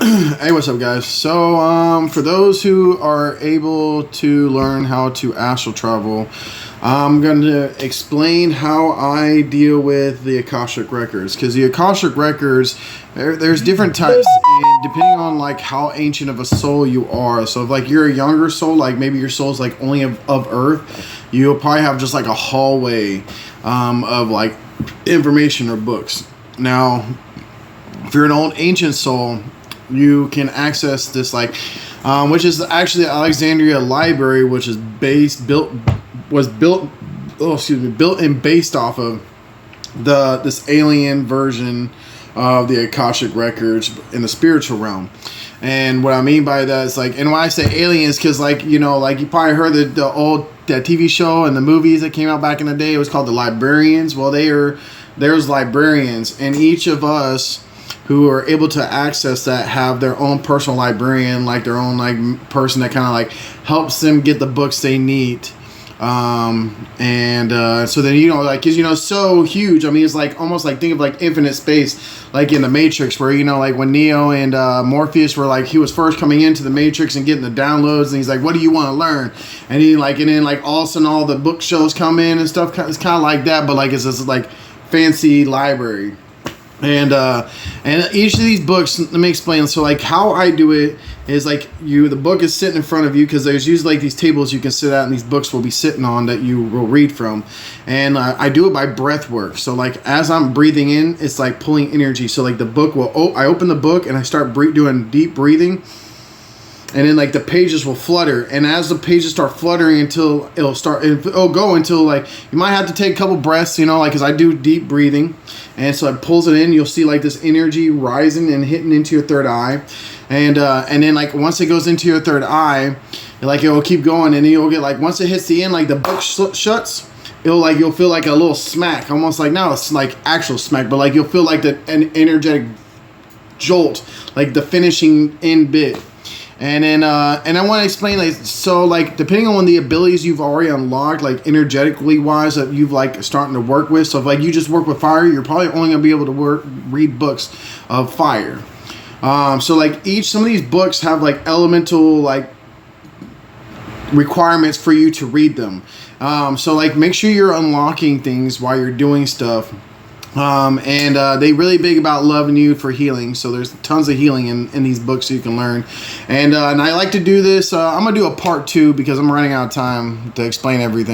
Hey, what's up, guys? So, for those who are able to learn how to astral travel, I'm going to explain how I deal with the Akashic Records. Because the Akashic Records, there's different types, and depending on like how ancient of a soul you are. So, if like you're a younger soul, like maybe your soul's like only of Earth, you'll probably have just like a hallway of like information or books. Now, if you're an old ancient soul, you can access this which is actually the Alexandria Library, which is built and based off of this alien version of the Akashic Records in the spiritual realm. And what I mean by that is and when I say aliens, because you probably heard that TV show and the movies that came out back in the day, it was called The Librarians. Well, there's librarians, and each of us who are able to access that have their own personal librarian, like their own person that kind of helps them get the books they need. So then because so huge. I mean, it's almost think of infinite space, like in the Matrix, where when Neo and Morpheus were he was first coming into the Matrix and getting the downloads, and he's like, "What do you want to learn?" And he and then all of a sudden all the bookshelves come in and stuff. It's kind of like that, but it's this fancy library. And each of these books, let me explain. So how I do it is the book is sitting in front of you, because there's usually these tables you can sit at, and these books will be sitting on that you will read from. And I do it by breath work. So as I'm breathing in, it's pulling energy. So the book will, I open the book and I start doing deep breathing. And then the pages will flutter, and as the pages start fluttering it'll go until you might have to take a couple breaths, because I do deep breathing, and so it pulls it in. You'll see this energy rising and hitting into your third eye, and then once it goes into your third eye, it will keep going, and then you'll get once it hits the end, the book shuts. You'll feel a little smack, almost now it's actual smack, but you'll feel an energetic jolt, the finishing end bit. And then, and I want to explain, depending on the abilities you've already unlocked, energetically wise, that you've starting to work with. So if you just work with fire, you're probably only gonna be able to read books of fire. So some of these books have elemental requirements for you to read them. So make sure you're unlocking things while you're doing stuff. They really big about loving you for healing. So there's tons of healing in these books you can learn. And I like to do this. I'm going to do a part 2 because I'm running out of time to explain everything.